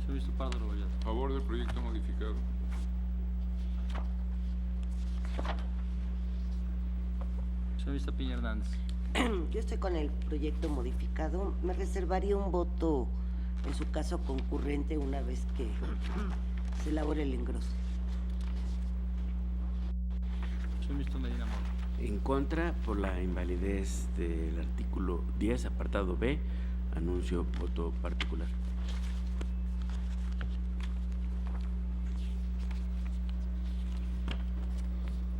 Señor ministro Pardo Rebolledo. A favor del proyecto modificado. Señor ministro Piña Hernández. Yo estoy con el proyecto modificado. Me reservaría un voto, en su caso concurrente, una vez que se elabore el engroso. Señor ministro Medina Mora. En contra, por la invalidez del artículo 10, apartado B, anuncio voto particular.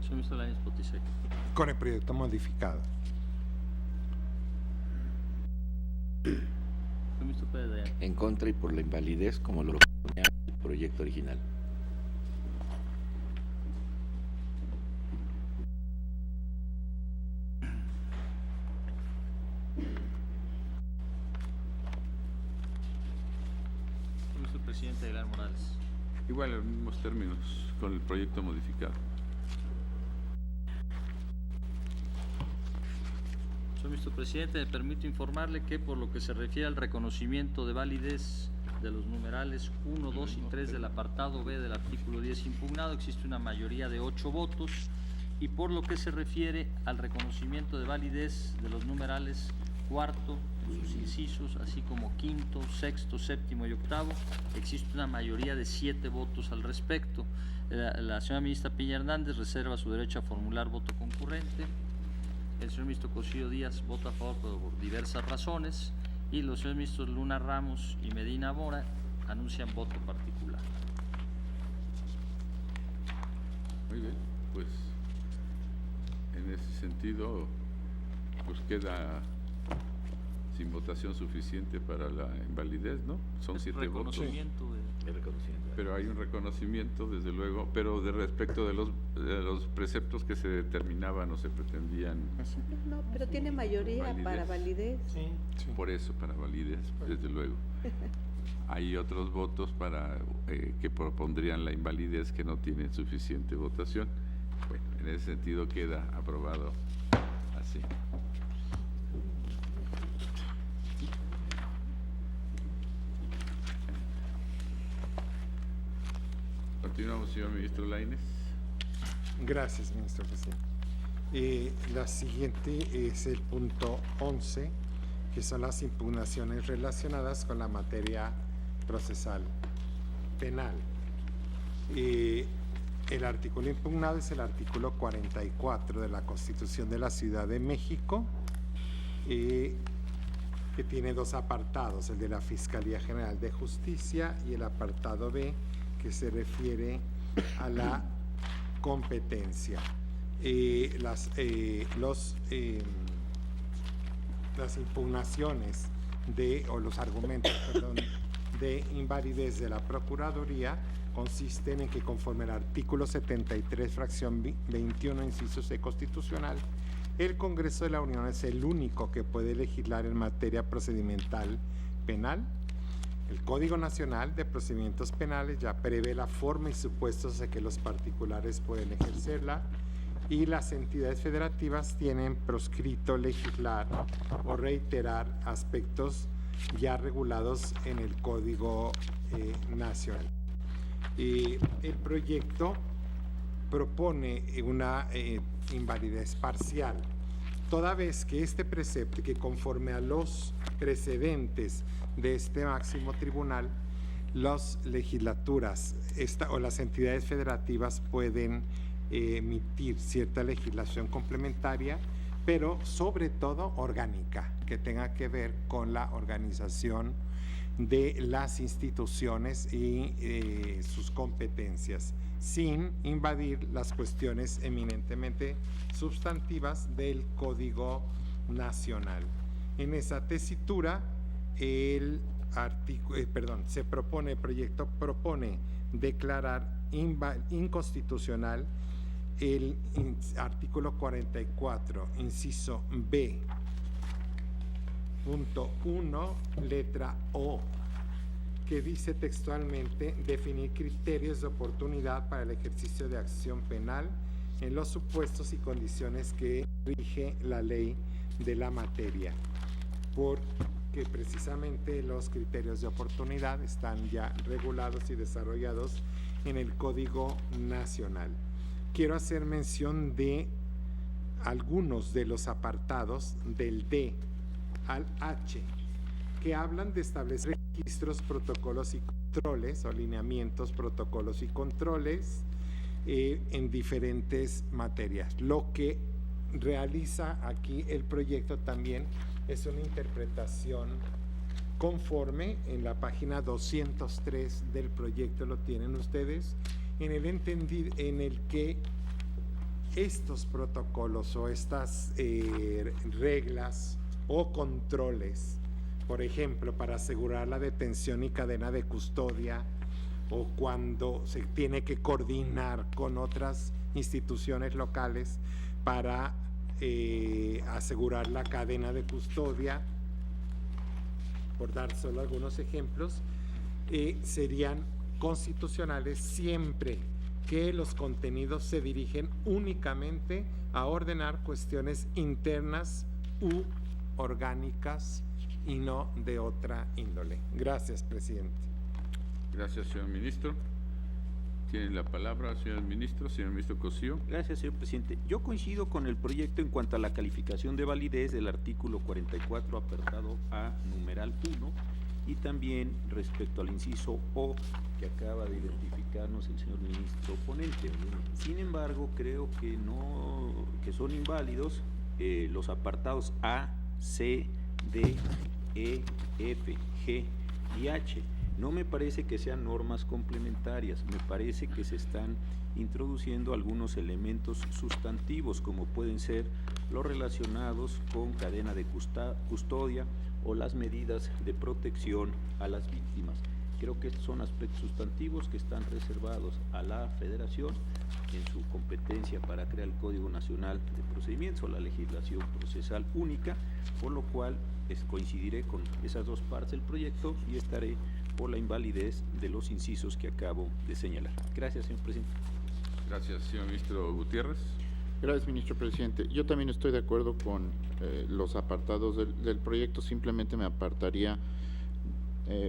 Señor ministro Lainez Potisek. Con el proyecto modificado. Señor ministro Pérez Dayán. En contra y por la invalidez como lo proponía el proyecto original. Señor ministro presidente Aguilar Morales. Igual, en los mismos términos, con el proyecto modificado. Señor ministro presidente, me permito informarle que por lo que se refiere al reconocimiento de validez de los numerales 1, 2 y 3 del apartado B del artículo 10 impugnado, existe una mayoría de 8 votos, y por lo que se refiere al reconocimiento de validez de los numerales cuarto, sus incisos, así como quinto, sexto, séptimo y octavo, existe una mayoría de 7 votos al respecto. La señora ministra Piña Hernández reserva su derecho a formular voto concurrente. El señor ministro Cosío Díaz vota a favor por diversas razones, y los señores ministros Luna Ramos y Medina Mora anuncian voto particular. Muy bien, pues en ese sentido, pues queda sin votación suficiente para la invalidez, ¿no? Son Es 7 votos. reconocimiento de... El reconocimiento. Pero hay un reconocimiento, desde luego, pero de respecto de los preceptos que se determinaban o se pretendían, No, pero tiene mayoría Validez. para validez. Sí. por eso, para validez, desde luego. Hay otros votos para que propondrían la invalidez que no tienen suficiente votación. Bueno, en ese sentido queda aprobado así. Continuamos, señor ministro Lainez. Gracias, ministro presidente. La siguiente es el punto 11, que son las impugnaciones relacionadas con la materia procesal penal. El artículo impugnado es el artículo 44 de la Constitución de la Ciudad de México, que tiene 2 apartados, el de la Fiscalía General de Justicia y el apartado B, que se refiere a la competencia. Las impugnaciones o los argumentos, perdón, de invalidez de la Procuraduría consisten en que, conforme al artículo 73, fracción 21, inciso C constitucional, el Congreso de la Unión es el único que puede legislar en materia procedimental penal. El Código Nacional de Procedimientos Penales ya prevé la forma y supuestos de que los particulares pueden ejercerla, y las entidades federativas tienen proscrito legislar o reiterar aspectos ya regulados en el Código Nacional. El proyecto propone una invalidez parcial, toda vez que este precepto, que conforme a los precedentes de este máximo tribunal, las legislaturas o las entidades federativas pueden emitir cierta legislación complementaria, pero sobre todo orgánica, que tenga que ver con la organización de las instituciones y sus competencias, sin invadir las cuestiones eminentemente sustantivas del Código Nacional. En esa tesitura, el proyecto propone declarar inconstitucional el artículo 44, inciso B, punto 1, letra O, que dice textualmente: definir criterios de oportunidad para el ejercicio de acción penal en los supuestos y condiciones que rige la ley de la materia. Porque que precisamente los criterios de oportunidad están ya regulados y desarrollados en el Código Nacional. Quiero hacer mención de algunos de los apartados del D al H, que hablan de establecer registros, protocolos y controles, o lineamientos, protocolos y controles en diferentes materias. Lo que realiza aquí el proyecto también es una interpretación conforme en la página 203 del proyecto, lo tienen ustedes, en el que estos protocolos o estas reglas o controles, por ejemplo, para asegurar la detención y cadena de custodia, o cuando se tiene que coordinar con otras instituciones locales para asegurar la cadena de custodia, por dar solo algunos ejemplos, serían constitucionales siempre que los contenidos se dirigen únicamente a ordenar cuestiones internas u orgánicas y no de otra índole. Gracias, presidente. Gracias, señor ministro. Tiene la palabra, señor ministro Cosío. Gracias, señor presidente. Yo coincido con el proyecto en cuanto a la calificación de validez del artículo 44, apartado A, numeral 1, y también respecto al inciso O que acaba de identificarnos el señor ministro ponente. Sin embargo, creo que son inválidos los apartados A, C, D, E, F, G y H. No me parece que sean normas complementarias, me parece que se están introduciendo algunos elementos sustantivos, como pueden ser los relacionados con cadena de custodia o las medidas de protección a las víctimas. Creo que estos son aspectos sustantivos que están reservados a la Federación en su competencia para crear el Código Nacional de Procedimientos o la legislación procesal única, por lo cual coincidiré con esas dos partes del proyecto y estaré por la invalidez de los incisos que acabo de señalar. Gracias, señor presidente. Gracias, señor ministro Gutiérrez. Gracias, ministro presidente. Yo también estoy de acuerdo con los apartados del proyecto. Simplemente me apartaría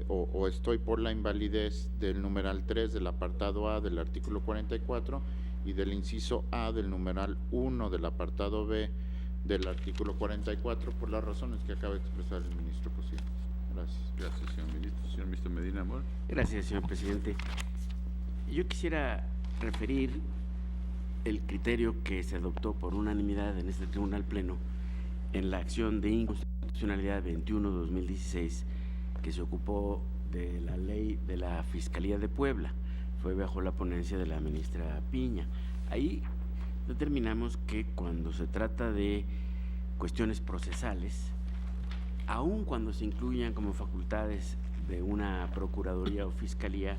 o estoy por la invalidez del numeral 3 del apartado A del artículo 44 y del inciso A del numeral 1 del apartado B del artículo 44 por las razones que acaba de expresar el ministro Cosío. Gracias. Gracias, señor ministro. Señor ministro Medina Mora. Gracias, señor presidente. Yo quisiera referir el criterio que se adoptó por unanimidad en este Tribunal Pleno en la acción de inconstitucionalidad 21-2016 que se ocupó de la ley de la Fiscalía de Puebla. Fue bajo la ponencia de la ministra Piña. Ahí determinamos que cuando se trata de cuestiones procesales, aun cuando se incluyan como facultades de una procuraduría o fiscalía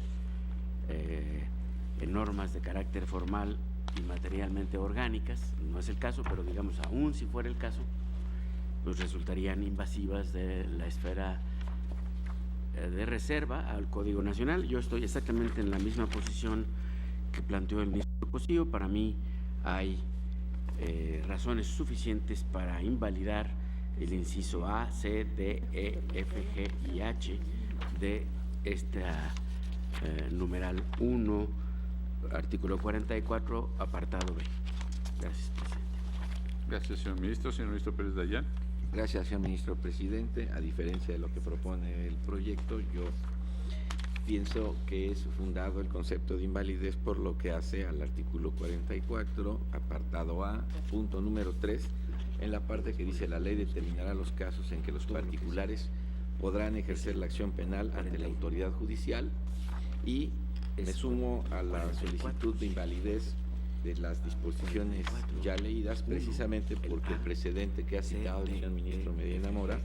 en normas de carácter formal y materialmente orgánicas, no es el caso, pero digamos, aún si fuera el caso, pues resultarían invasivas de la esfera de reserva al Código Nacional. Yo estoy exactamente en la misma posición que planteó el ministro Cosío. Para mí hay razones suficientes para invalidar el inciso A, C, D, E, F, G y H de esta numeral 1, artículo 44, apartado B. Gracias, presidente. Gracias, señor ministro. Señor ministro Pérez Dayán. Gracias, señor ministro presidente. A diferencia de lo que propone el proyecto, yo pienso que es fundado el concepto de invalidez por lo que hace al artículo 44, apartado A, punto número 3, en la parte que dice: la ley determinará los casos en que los particulares podrán ejercer la acción penal ante la autoridad judicial, y me sumo a la solicitud de invalidez de las disposiciones ya leídas, precisamente porque el precedente que ha citado el señor ministro Medina Mora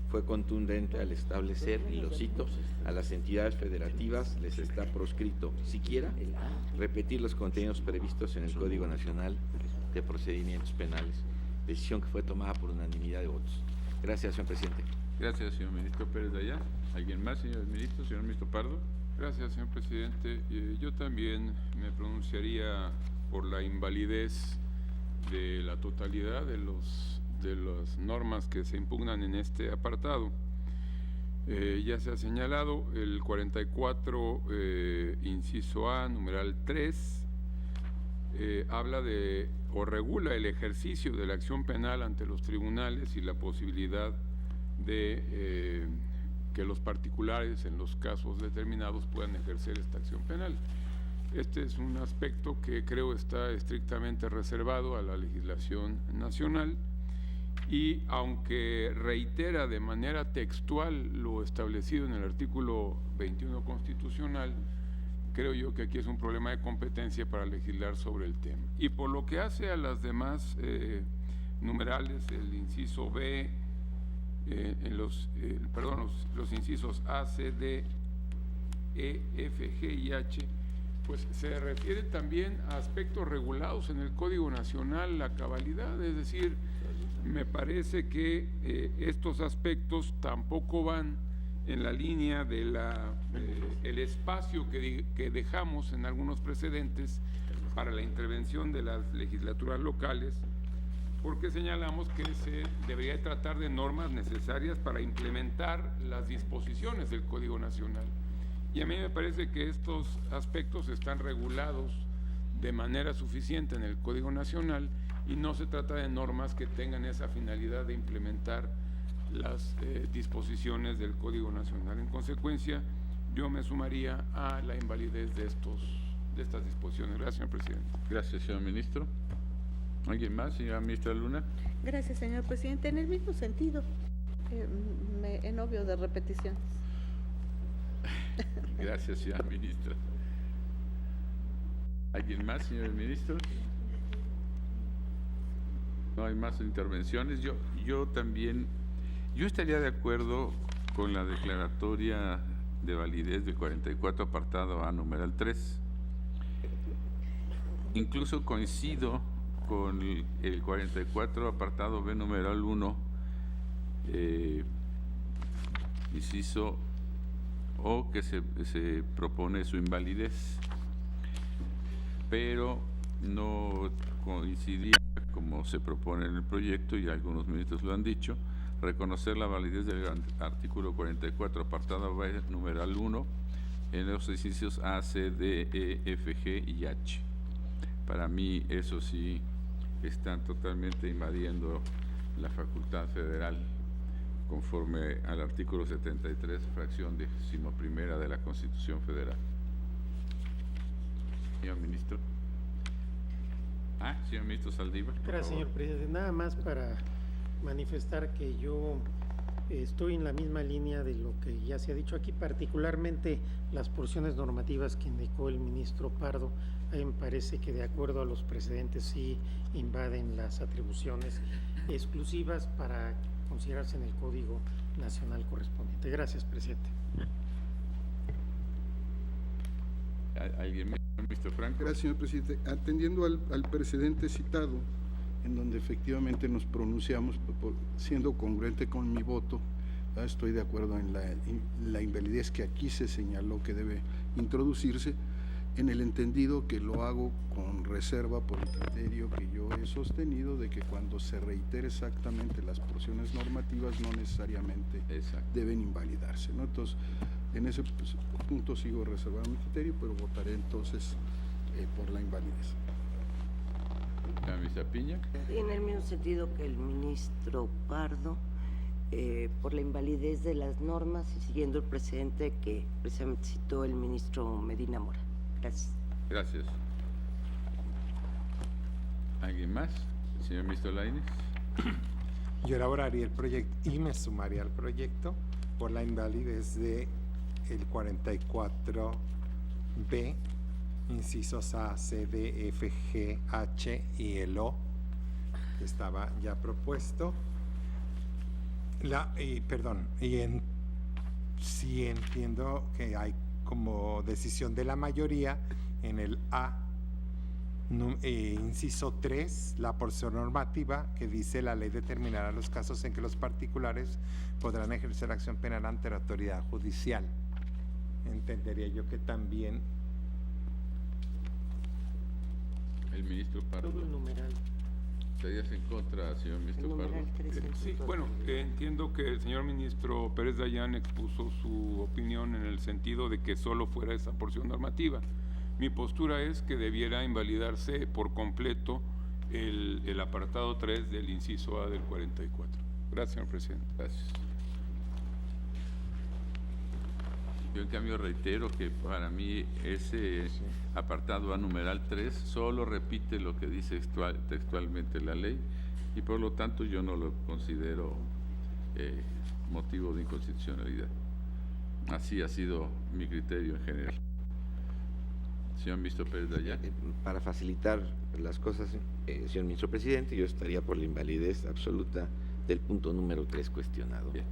fue contundente al establecer, y lo cito: a las entidades federativas les está proscrito siquiera repetir los contenidos previstos en el Código Nacional de Procedimientos Penales, decisión que fue tomada por unanimidad de votos. Gracias, señor presidente. Gracias, señor ministro Pérez Dayán. ¿Alguien más, señor ministro? Señor ministro Pardo. Gracias, señor presidente. Yo también me pronunciaría por la invalidez de la totalidad de las normas que se impugnan en este apartado. Ya se ha señalado el 44, inciso A, numeral 3, habla de o regula el ejercicio de la acción penal ante los tribunales y la posibilidad de que los particulares en los casos determinados puedan ejercer esta acción penal. Este es un aspecto que creo está estrictamente reservado a la legislación nacional y aunque reitera de manera textual lo establecido en el artículo 21 constitucional, creo yo que aquí es un problema de competencia para legislar sobre el tema. Y por lo que hace a las demás numerales, el inciso B, los incisos A, C, D, E, F, G y H, pues se refiere también a aspectos regulados en el Código Nacional, la cabalidad, es decir, me parece que estos aspectos tampoco van en la línea de el espacio que dejamos en algunos precedentes para la intervención de las legislaturas locales, porque señalamos que se debería tratar de normas necesarias para implementar las disposiciones del Código Nacional. Y a mí me parece que estos aspectos están regulados de manera suficiente en el Código Nacional y no se trata de normas que tengan esa finalidad de implementar las disposiciones del Código Nacional. En consecuencia, yo me sumaría a la invalidez de estas disposiciones. Gracias, señor presidente. Gracias, señor ministro. ¿Alguien más, señora ministra Luna? Gracias, señor presidente. En el mismo sentido, en obvio de repetición. Gracias, señora ministra. ¿Alguien más, señores ministros? No hay más intervenciones. Yo también, yo estaría de acuerdo con la declaratoria de validez del 44 apartado A numeral 3. Incluso coincido con el 44 apartado B numeral 1, inciso O, que se propone su invalidez, pero no coincidía, como se propone en el proyecto, y algunos ministros lo han dicho, reconocer la validez del artículo 44, apartado B, numeral 1, en los incisos A, C, D, E, F, G y H. Para mí, eso sí, están totalmente invadiendo la facultad federal, conforme al artículo 73, fracción 11ª de la Constitución Federal. Señor ministro. Señor ministro Saldívar. Gracias, señor presidente. Nada más para manifestar que yo estoy en la misma línea de lo que ya se ha dicho aquí, particularmente las porciones normativas que indicó el ministro Pardo. A mí me parece que de acuerdo a los precedentes sí invaden las atribuciones exclusivas para considerarse en el Código Nacional correspondiente. Gracias, presidente. ¿Alguien más? Ministro Franco. Gracias, señor presidente. Atendiendo al precedente citado, en donde efectivamente nos pronunciamos, siendo congruente con mi voto, estoy de acuerdo en la invalidez que aquí se señaló que debe introducirse, en el entendido que lo hago con reserva por el criterio que yo he sostenido de que cuando se reitere exactamente las porciones normativas no necesariamente deben invalidarse, ¿no? Entonces, en ese punto sigo reservando mi criterio, pero votaré entonces por la invalidez. ¿La ministra Piña? En el mismo sentido que el ministro Pardo, por la invalidez de las normas y siguiendo el precedente que precisamente citó el ministro Medina Mora. Gracias. Gracias. ¿Alguien más? Señor ministro Lainez. Yo elaboraría el proyecto y me sumaría al proyecto por la invalidez de el 44B, incisos A, C, D, F, G, H y el O, que estaba ya propuesto. Sí entiendo que hay como decisión de la mayoría en el A, inciso 3, la porción normativa que dice: la ley determinará los casos en que los particulares podrán ejercer acción penal ante la autoridad judicial. Entendería yo que también el ministro Pardo. Todo el numeral. ¿Estarías en contra, señor El ministro Pardo? numeral 3 del Sí, punto bueno, tres. entiendo que el señor ministro Pérez Dayán expuso su opinión en el sentido de que solo fuera esa porción normativa. Mi postura es que debiera invalidarse por completo el apartado 3 del inciso A del 44. Gracias, señor presidente. Gracias. Yo en cambio reitero que para mí ese apartado A numeral 3 solo repite lo que dice textualmente la ley y por lo tanto yo no lo considero motivo de inconstitucionalidad. Así ha sido mi criterio en general. Señor ministro Pérez Dayán. Para facilitar las cosas, señor ministro presidente, yo estaría por la invalidez absoluta del punto número 3 cuestionado. Bien.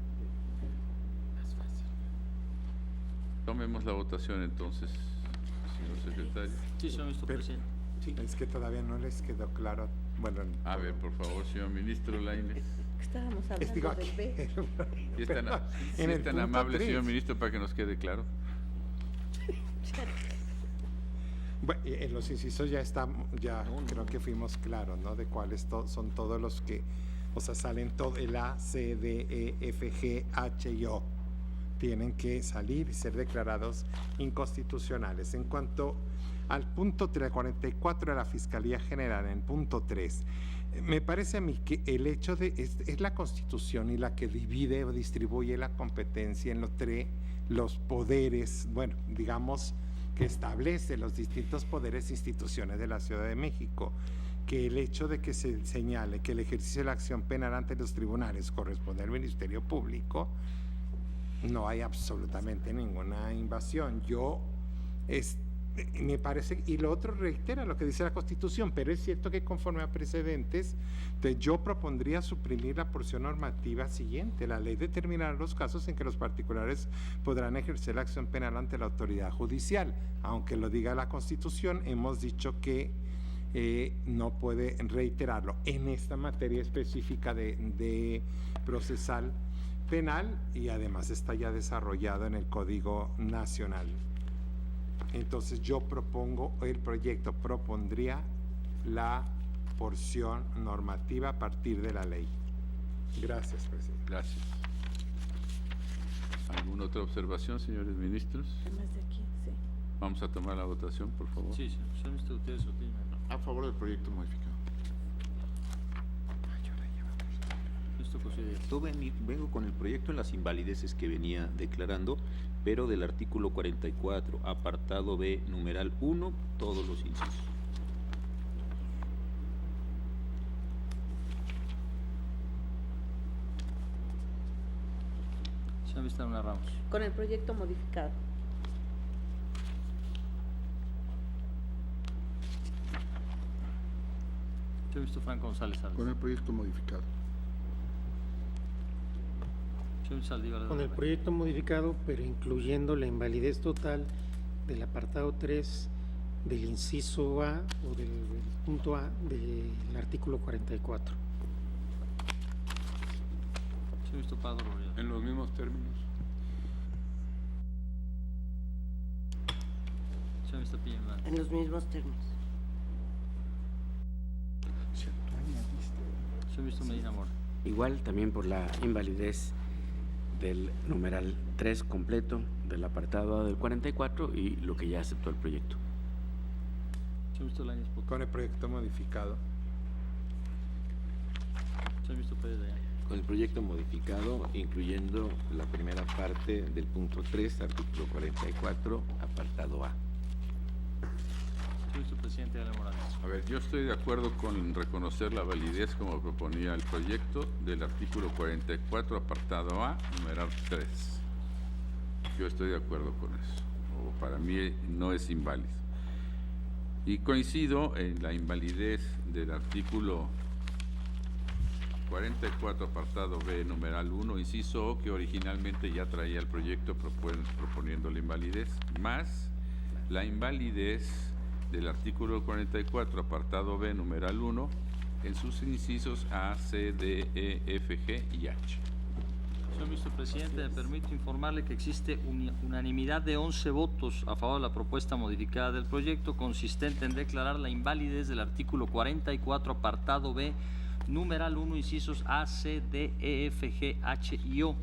Tomemos la votación entonces, señor secretario. Sí, señor ministro Pero- presidente. Es que todavía no les quedó claro. Bueno, A ver, por favor, señor ministro Lainez. Estábamos hablando digo del aquí. B. Si es Pero tan, si en es el tan punto amable, 3. señor ministro, para que nos quede claro. Bueno, en los incisos ya estamos, ya creo que fuimos claros, ¿no? De cuáles son todos los que, o sea, salen todo el A, C, D, E, F, G, H y O. Tienen que salir y ser declarados inconstitucionales. En cuanto al punto 44 de la Fiscalía General, en el punto 3, me parece a mí que el hecho de, es la Constitución y la que divide o distribuye la competencia en los poderes, bueno, digamos, que establece los distintos poderes e instituciones de la Ciudad de México, que el hecho de que se señale que el ejercicio de la acción penal ante los tribunales corresponde al Ministerio Público, no hay absolutamente ninguna invasión. Me parece, y lo otro reitera lo que dice la Constitución, pero es cierto que conforme a precedentes, yo propondría suprimir la porción normativa siguiente. La ley determinará los casos en que los particulares podrán ejercer la acción penal ante la autoridad judicial. Aunque lo diga la Constitución, hemos dicho que no puede reiterarlo en esta materia específica de procesal penal y además está ya desarrollado en el Código Nacional. Entonces yo propondría la porción normativa a partir de la ley. Gracias, presidente. Gracias. ¿Alguna otra observación, señores ministros? Además de aquí, sí. Vamos a tomar la votación, por favor. Sí, señor ministro, ustedes opinan. A favor del proyecto modificado. Ministro Cosío. Yo vengo con el proyecto en las invalideces que venía declarando, pero del artículo 44, apartado B, numeral 1, todos los incisos. Señor ministro Luna Ramos. Con el proyecto modificado. Señor ministro Franco González Álvarez. Con el proyecto modificado. Señor ministro Saldívar de Con el Gortari. proyecto modificado, pero incluyendo la invalidez total del apartado 3 del inciso A o del punto A del artículo 44. Señor ministro Pardo Rodríguez. En los mismos términos. Señor ministro Piña. En los mismos términos. Señor ministro Medina Mora. Igual también por la invalidez del numeral 3 completo del apartado A del 44 y lo que ya aceptó el proyecto. Señor ministro Lainez Potter. Con el proyecto modificado. Señor ministro Pérez Dayán. Con el proyecto modificado, incluyendo la primera parte del punto 3, artículo 44, apartado A. Señor ministro presidente Álvaro Morales. A ver, yo estoy de acuerdo con reconocer la validez como proponía el proyecto del artículo 44, apartado A, numeral 3. Yo estoy de acuerdo con eso. O para mí no es inválido. Y coincido en la invalidez del artículo 44, apartado B, numeral 1, inciso O, que originalmente ya traía el proyecto proponiendo la invalidez, más la invalidez del artículo 44, apartado B, numeral 1, en sus incisos A, C, D, E, F, G y H. Señor ministro presidente, me permito informarle que existe unanimidad de 11 votos a favor de la propuesta modificada del proyecto, consistente en declarar la invalidez del artículo 44, apartado B, numeral 1, incisos A, C, D, E, F, G, H y O.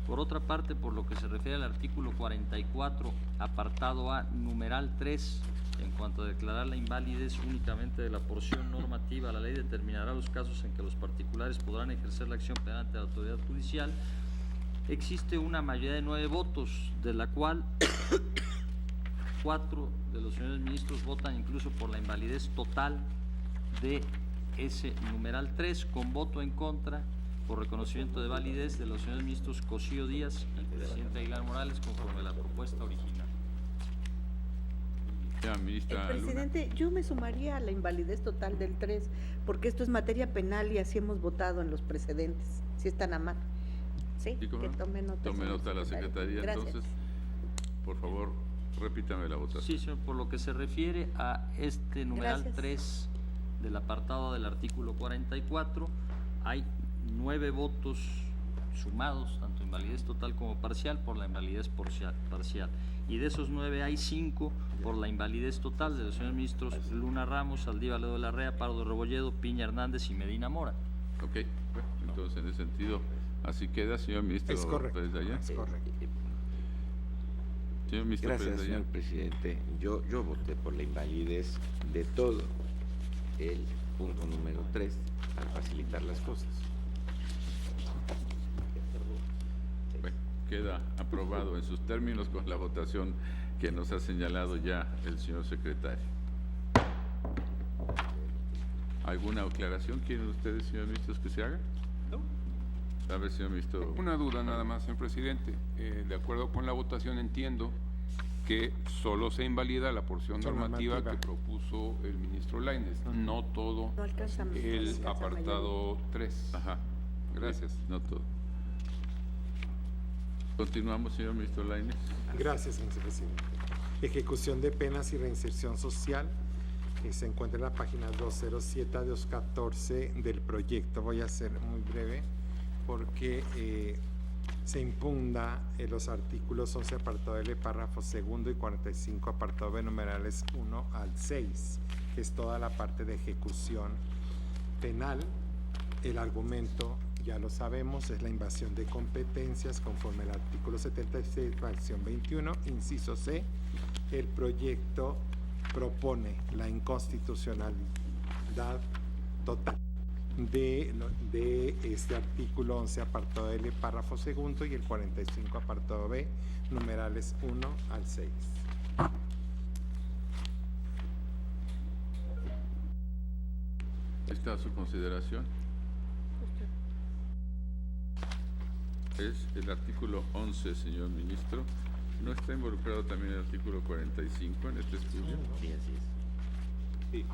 Por otra parte, por lo que se refiere al artículo 44, apartado A, numeral 3, en cuanto a declarar la invalidez únicamente de la porción normativa, la ley determinará los casos en que los particulares podrán ejercer la acción penal ante la autoridad judicial. Existe una mayoría de 9 votos, de la cual 4 de los señores ministros votan incluso por la invalidez total de ese numeral 3, con voto en contra por reconocimiento de validez de los señores ministros Cosío Díaz y presidente Aguilar Morales, conforme a la propuesta original. Ya, ministra Luna. Presidente, yo me sumaría a la invalidez total del 3, porque esto es materia penal y así hemos votado en los precedentes, si están a mano. Sí, ¿Sí, cómo que no? tome nota. Tome señor nota la Secretaría. Gracias. Entonces, por favor, repítame la votación. Sí, señor, por lo que se refiere a este numeral Gracias. 3 del apartado del artículo 44, hay 9 votos sumados, tanto invalidez total como parcial, por la invalidez parcial. Y de esos 9 hay 5 por la invalidez total de los señores ministros Luna Ramos, Saldívar de la Rea, Pardo Rebolledo, Piña Hernández y Medina Mora. Ok, bueno, entonces en ese sentido, así queda, señor ministro Es correcto. Pérez Dayán. Es correcto. Señor ministro Gracias, Pérez señor Dayán. presidente. Yo voté por la invalidez de todo el punto número 3 al facilitar las cosas. Bueno, queda aprobado en sus términos con la votación que nos ha señalado ya el señor secretario. ¿Alguna aclaración quieren ustedes, señor ministro, que se haga? No. A ver, señor ministro. Una duda nada más, señor presidente. De acuerdo con la votación entiendo que solo se invalida la porción normativa que propuso el ministro Lainez, no todo No alcanza el apartado 3. Ajá. Gracias. No todo. Continuamos, señor ministro Lainez. Gracias, señor presidente. Ejecución de penas y reinserción social, que se encuentra en la página 207 a 214 del proyecto. Voy a ser muy breve porque se impugna los artículos 11 apartado L, párrafo segundo, y 45 apartado B, numerales 1 al 6, que es toda la parte de ejecución penal. El argumento, ya lo sabemos, es la invasión de competencias conforme al artículo 76, fracción 21, inciso C. El proyecto propone la inconstitucionalidad total de este artículo 11 apartado L, párrafo segundo, y el 45 apartado B, numerales 1 al 6. ¿Está a su consideración? Es el artículo 11, señor ministro. ¿No está involucrado también el artículo 45 en este estudio? Sí, así es. Sí.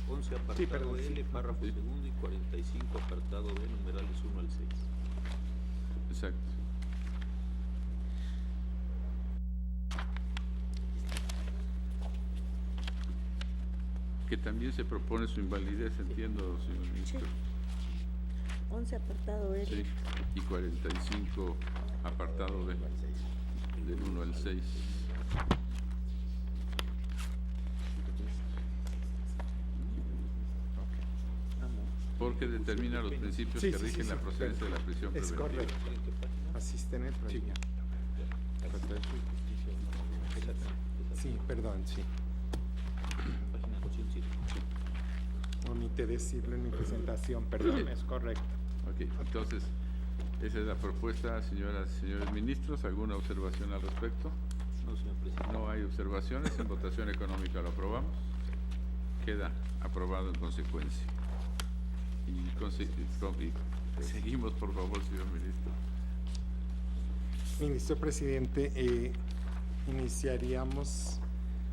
11 apartado L, párrafo segundo, y 45 apartado B, numerales 1 al 6. Exacto. Que también se propone su invalidez, entiendo, señor ministro. 11 apartado L. Sí, y 45 apartado B, del 1 al 6. Porque determina los principios Sí, que sí, rigen sí, la sí, procedencia de la prisión es preventiva. correcto. Asiste en el proyecto. Sí, perdón, sí. Página 207. Omité decirlo en mi presentación, perdón, es correcto. Ok, entonces, esa es la propuesta, señoras y señores ministros. ¿Alguna observación al respecto? No, señor presidente. No hay observaciones. En votación económica lo aprobamos. Queda aprobado en consecuencia. Y seguimos, por favor, señor ministro. Ministro presidente, iniciaríamos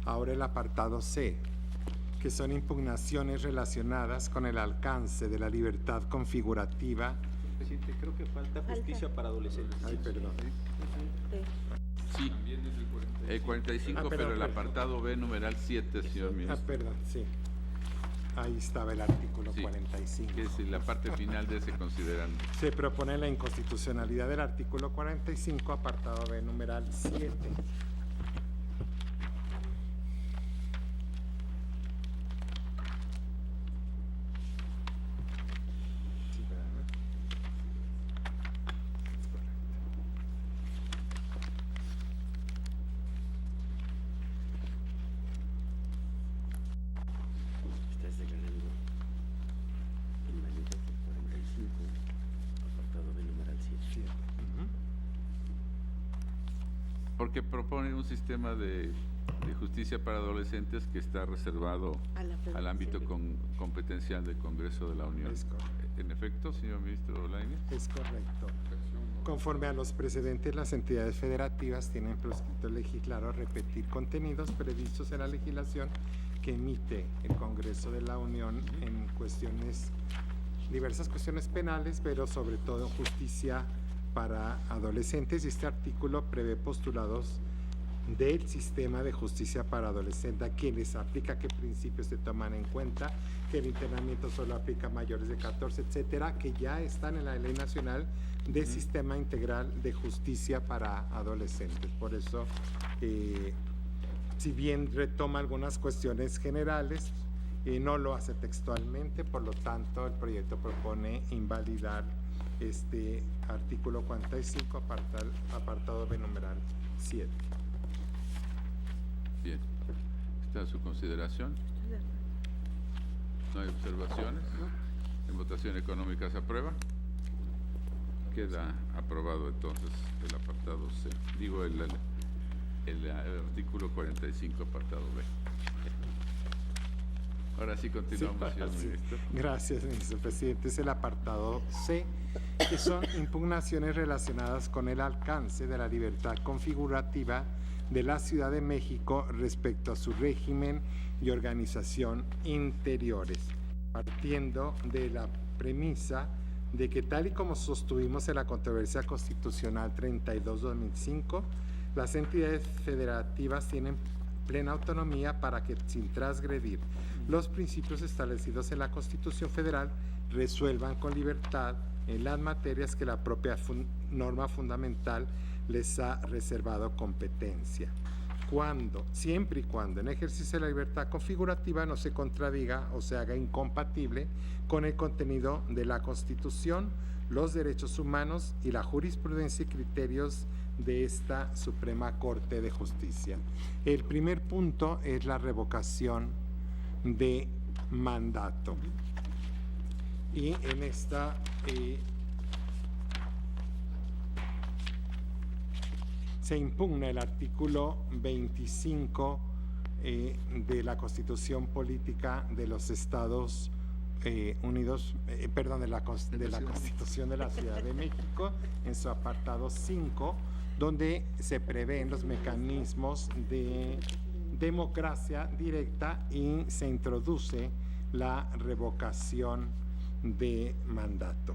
ahora el apartado C, que son impugnaciones relacionadas con el alcance de la libertad configurativa. Presidente, creo que falta justicia para adolescentes. Ay, perdón. Sí, el 45, perdón, pero el perdón. apartado B, numeral 7, señor ministro. Perdón, sí. Ahí estaba el artículo Sí, 45. que es la parte final de ese considerando. Se propone la inconstitucionalidad del artículo 45, apartado B, numeral 7. Sí, ¿verdad? Es correcto. Estás declarando inválido el 45, apartado B, numeral 7. Porque propone un sistema de justicia para adolescentes que está reservado A la al Federación. ámbito competencial del Congreso de la Unión. Es correcto. En efecto, señor ministro Lainez. Es correcto. Conforme a los precedentes, las entidades federativas tienen proscrito legislar o repetir contenidos previstos en la legislación que emite el Congreso de la Unión en diversas cuestiones penales, pero sobre todo justicia para adolescentes, y este artículo prevé postulados del sistema de justicia para adolescentes, a quienes aplica, qué principios se toman en cuenta, que el internamiento solo aplica a mayores de 14, etcétera, que ya están en la Ley Nacional de Sistema Integral de Justicia para Adolescentes. Por eso, si bien retoma algunas cuestiones generales, no lo hace textualmente, por lo tanto el proyecto propone invalidar este artículo 45, apartado B, numeral 7. Bien. ¿Está a su consideración? ¿No hay observaciones? ¿En votación económica se aprueba? Queda aprobado entonces el apartado C. Digo, el artículo 45, apartado B. Ahora sí continuamos, señor ministro. Gracias, ministro presidente. Es el apartado C, que son impugnaciones relacionadas con el alcance de la libertad configurativa de la Ciudad de México respecto a su régimen y organización interiores, partiendo de la premisa de que, tal y como sostuvimos en la controversia constitucional 32-2005, las entidades federativas tienen plena autonomía para que, sin transgredir los principios establecidos en la Constitución Federal, resuelvan con libertad en las materias que la propia norma fundamental les ha reservado competencia, siempre y cuando en ejercicio de la libertad configurativa no se contradiga o se haga incompatible con el contenido de la Constitución, los derechos humanos y la jurisprudencia y criterios de esta Suprema Corte de Justicia. El primer punto es la revocación de mandato. Y en esta se impugna el artículo 25 de la Constitución Política de los Estados Unidos, de la Constitución de la Ciudad de México, en su apartado 5, donde se prevén los mecanismos de democracia directa y se introduce la revocación de mandato.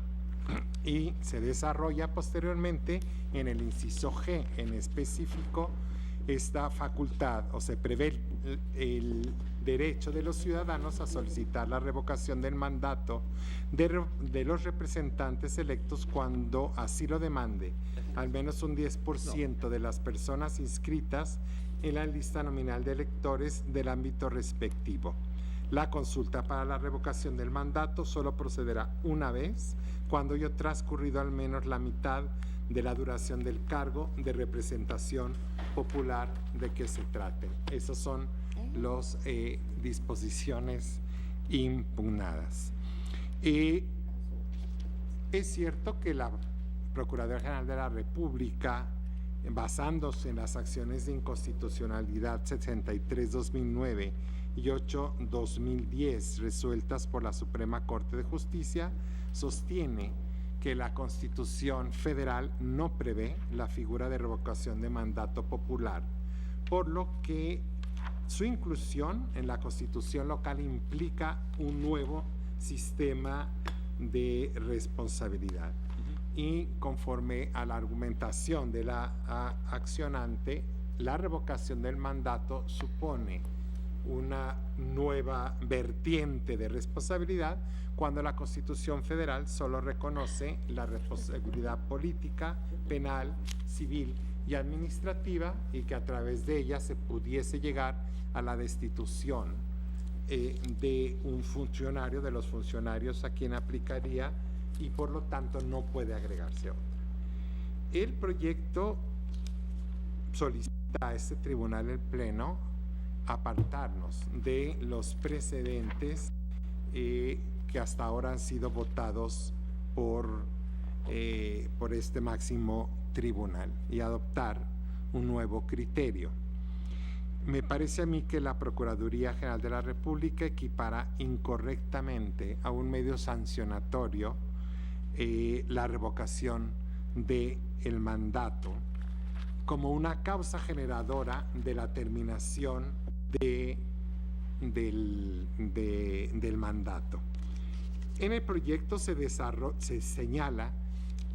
Y se desarrolla posteriormente en el inciso G, en específico, esta facultad, o se prevé el derecho de los ciudadanos a solicitar la revocación del mandato de los representantes electos cuando así lo demande al menos un 10% de las personas inscritas en la lista nominal de electores del ámbito respectivo. La consulta para la revocación del mandato solo procederá una vez cuando haya transcurrido al menos la mitad de la duración del cargo de representación popular de que se trate. Esas son las disposiciones impugnadas. Es cierto que la Procuraduría General de la República, basándose en las acciones de inconstitucionalidad 63-2009 y 8-2010 resueltas por la Suprema Corte de Justicia, sostiene que la Constitución Federal no prevé la figura de revocación de mandato popular, por lo que su inclusión en la Constitución local implica un nuevo sistema de responsabilidad. Y conforme a la argumentación de la accionante, la revocación del mandato supone una nueva vertiente de responsabilidad cuando la Constitución Federal solo reconoce la responsabilidad política, penal, civil y administrativa, y que a través de ella se pudiese llegar a la destitución de un funcionario, de los funcionarios a quien aplicaría, y por lo tanto no puede agregarse otra. El proyecto solicita a este tribunal el Pleno apartarnos de los precedentes que hasta ahora han sido votados por este máximo tribunal y adoptar un nuevo criterio. Me parece a mí que la Procuraduría General de la República equipara incorrectamente a un medio sancionatorio la revocación del mandato como una causa generadora de la terminación del mandato. En el proyecto se señala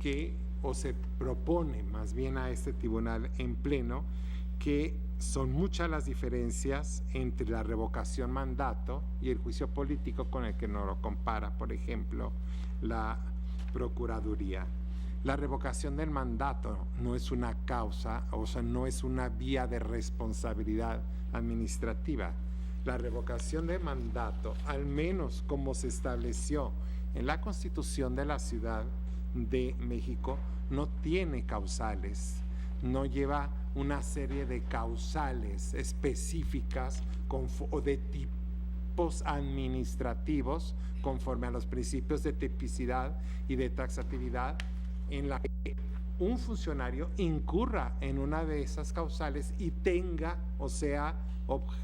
que, o se propone más bien a este tribunal en pleno, que son muchas las diferencias entre la revocación mandato y el juicio político con el que nos lo compara, por ejemplo, la Procuraduría. La revocación del mandato no es una causa, o sea, no es una vía de responsabilidad administrativa. La revocación de mandato, al menos como se estableció en la Constitución de la Ciudad de México, no tiene causales, no lleva una serie de causales específicas o de tipos administrativos conforme a los principios de tipicidad y de taxatividad, en la que un funcionario incurra en una de esas causales y tenga, o sea,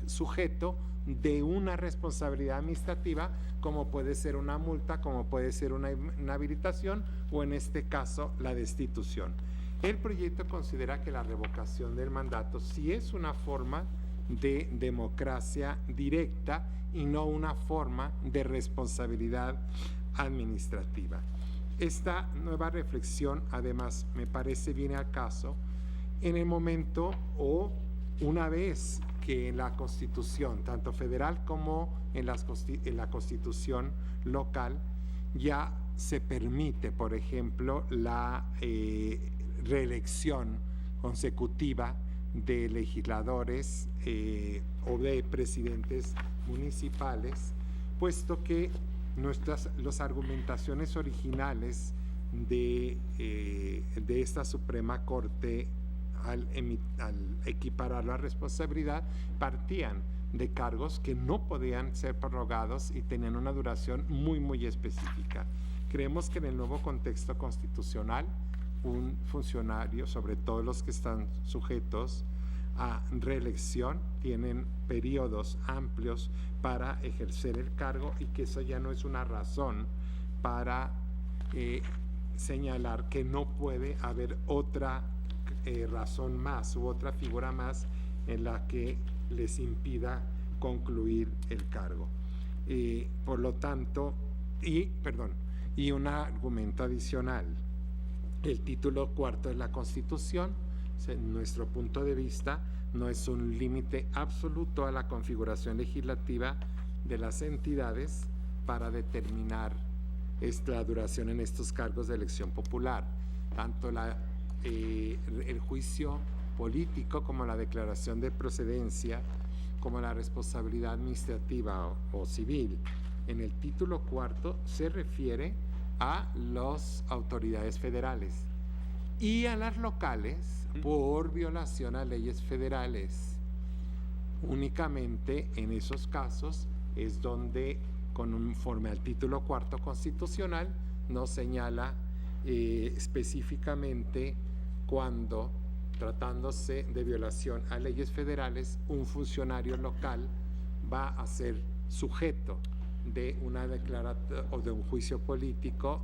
sujeto de una responsabilidad administrativa, como puede ser una multa, como puede ser una inhabilitación o en este caso la destitución. El proyecto considera que la revocación del mandato sí es una forma de democracia directa y no una forma de responsabilidad administrativa. Esta nueva reflexión, además, me parece viene al caso en el momento o una vez que en la Constitución, tanto federal como en la Constitución local, ya se permite, por ejemplo, la reelección consecutiva de legisladores o de presidentes municipales, puesto que las argumentaciones originales de esta Suprema Corte al equiparar la responsabilidad partían de cargos que no podían ser prorrogados y tenían una duración muy específica. Creemos que en el nuevo contexto constitucional un funcionario, sobre todo los que están sujetos a reelección, tienen periodos amplios para ejercer el cargo y que eso ya no es una razón para señalar que no puede haber otra razón más u otra figura más en la que les impida concluir el cargo. Por lo tanto, y un argumento adicional, el título cuarto de la Constitución, en nuestro punto de vista, no es un límite absoluto a la configuración legislativa de las entidades para determinar la duración en estos cargos de elección popular. Tanto el juicio político como la declaración de procedencia, como la responsabilidad administrativa o civil. En el título cuarto se refiere a las autoridades federales y a las locales por violación a leyes federales. Únicamente en esos casos es donde, conforme al título cuarto constitucional, nos señala específicamente cuando, tratándose de violación a leyes federales, un funcionario local va a ser sujeto de una declaratoria o de un juicio político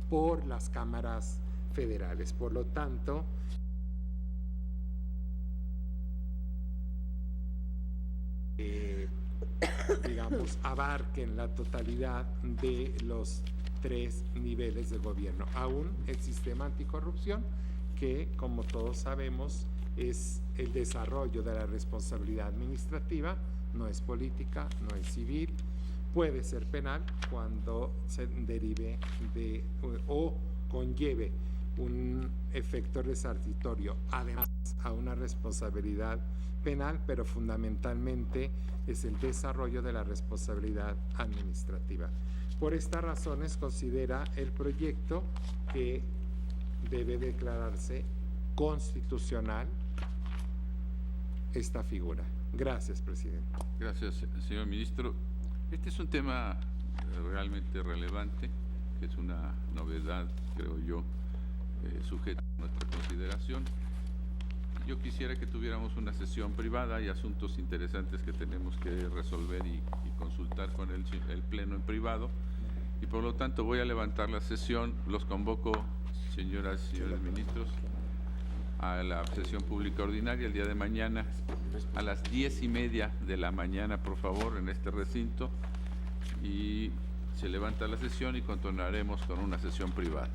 por las cámaras federales. Por lo tanto, abarquen la totalidad de los 3 niveles de gobierno. Aún el sistema anticorrupción, que como todos sabemos es el desarrollo de la responsabilidad administrativa, no es política, no es civil, puede ser penal cuando se derive de o conlleve un efecto resarcitorio, además a una responsabilidad penal, pero fundamentalmente es el desarrollo de la responsabilidad administrativa. Por estas razones considera el proyecto que debe declararse constitucional esta figura. Gracias, presidente. Gracias, señor ministro. Este es un tema realmente relevante, que es una novedad, creo yo, sujeta a nuestra consideración. Yo quisiera que tuviéramos una sesión privada. Hay asuntos interesantes que tenemos que resolver y consultar con el Pleno en privado, y por lo tanto voy a levantar la sesión. Los convoco, señoras y señores ministros, a la sesión pública ordinaria el día de mañana a las 10:30 de la mañana, por favor, en este recinto, y se levanta la sesión y continuaremos con una sesión privada.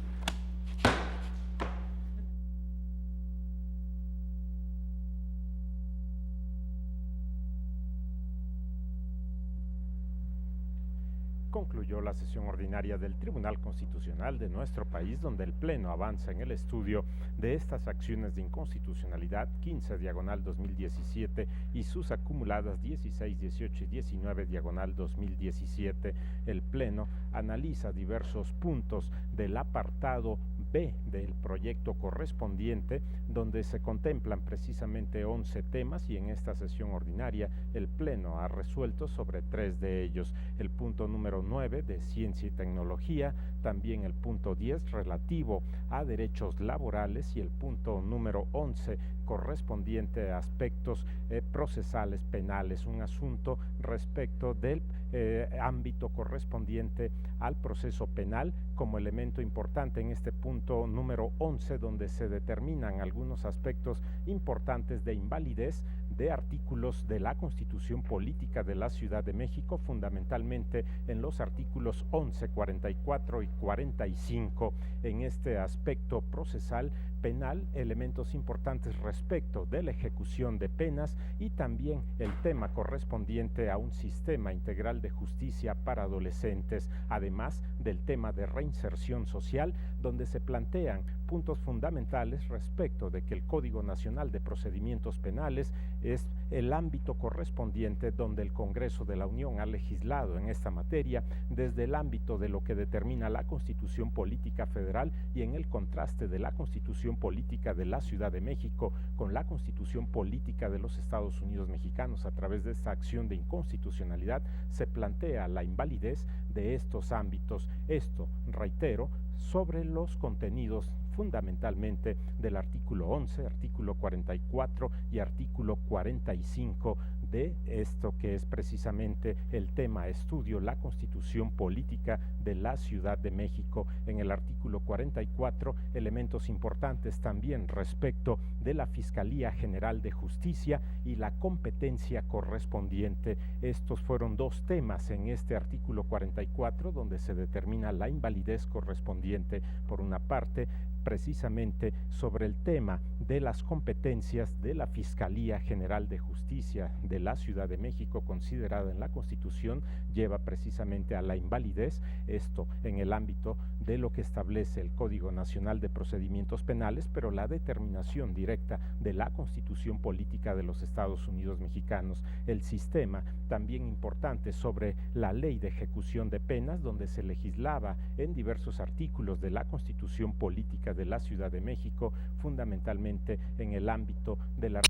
Concluyó la sesión ordinaria del Tribunal Constitucional de nuestro país, donde el Pleno avanza en el estudio de estas acciones de inconstitucionalidad 15/2017 y sus acumuladas 16, 18 y 19/2017. El Pleno analiza diversos puntos del apartado B del proyecto correspondiente, donde se contemplan precisamente 11 temas, y en esta sesión ordinaria el Pleno ha resuelto sobre 3 de ellos. El punto número 9 de Ciencia y Tecnología, también el punto 10 relativo a derechos laborales y el punto número 11 correspondiente a aspectos procesales penales, un asunto respecto del ámbito correspondiente al proceso penal, como elemento importante en este punto número 11, donde se determinan algunos aspectos importantes de invalidez de artículos de la Constitución Política de la Ciudad de México, fundamentalmente en los artículos 11, 44 y 45. En este aspecto procesal penal, elementos importantes respecto de la ejecución de penas y también el tema correspondiente a un sistema integral de justicia para adolescentes, además del tema de reinserción social, donde se plantean puntos fundamentales respecto de que el Código Nacional de Procedimientos Penales es el ámbito correspondiente donde el Congreso de la Unión ha legislado en esta materia desde el ámbito de lo que determina la Constitución Política Federal y en el contraste de la Constitución Política de la Ciudad de México con la Constitución Política de los Estados Unidos Mexicanos. A través de esta acción de inconstitucionalidad se plantea la invalidez de estos ámbitos. Esto, reitero, sobre los contenidos fundamentalmente del artículo 11, artículo 44 y artículo 45 de esto que es precisamente el tema estudio, la Constitución Política de la Ciudad de México. En el artículo 44, elementos importantes también respecto de la Fiscalía General de Justicia y la competencia correspondiente. Estos fueron 2 temas en este artículo 44, donde se determina la invalidez correspondiente. Por una parte, precisamente sobre el tema de las competencias de la Fiscalía General de Justicia de la Ciudad de México, considerada en la Constitución, lleva precisamente a la invalidez, esto en el ámbito de lo que establece el Código Nacional de Procedimientos Penales, pero la determinación directa de la Constitución Política de los Estados Unidos Mexicanos. El sistema también importante sobre la Ley de Ejecución de Penas, donde se legislaba en diversos artículos de la Constitución Política de la Ciudad de México, fundamentalmente en el ámbito de la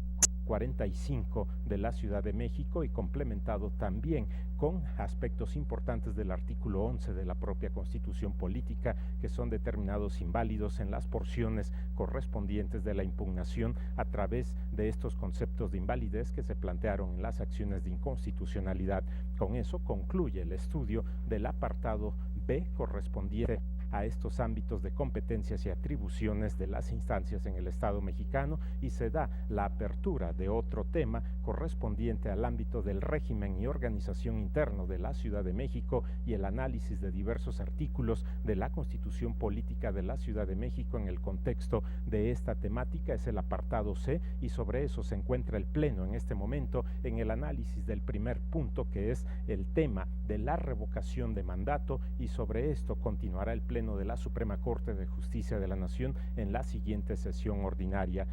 45 de la Ciudad de México y complementado también con aspectos importantes del artículo 11 de la propia Constitución Política, que son determinados inválidos en las porciones correspondientes de la impugnación a través de estos conceptos de invalidez que se plantearon en las acciones de inconstitucionalidad. Con eso concluye el estudio del apartado B correspondiente a estos ámbitos de competencias y atribuciones de las instancias en el Estado mexicano, y se da la apertura de otro tema correspondiente al ámbito del régimen y organización interno de la Ciudad de México y el análisis de diversos artículos de la Constitución Política de la Ciudad de México en el contexto de esta temática. Es el apartado C, y sobre eso se encuentra el Pleno en este momento en el análisis del primer punto, que es el tema de la revocación de mandato, y sobre esto continuará el Pleno de la Suprema Corte de Justicia de la Nación en la siguiente sesión ordinaria.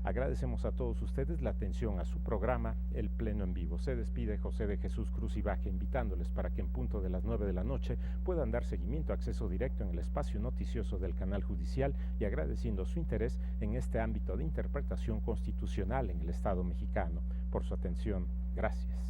Agradecemos a todos ustedes la atención a su programa El Pleno en Vivo. Se despide José de Jesús Cruz Ibaje, invitándoles para que en punto de las 9 de la noche puedan dar seguimiento, acceso directo en el espacio noticioso del canal judicial, y agradeciendo su interés en este ámbito de interpretación constitucional en el Estado mexicano. Por su atención, gracias.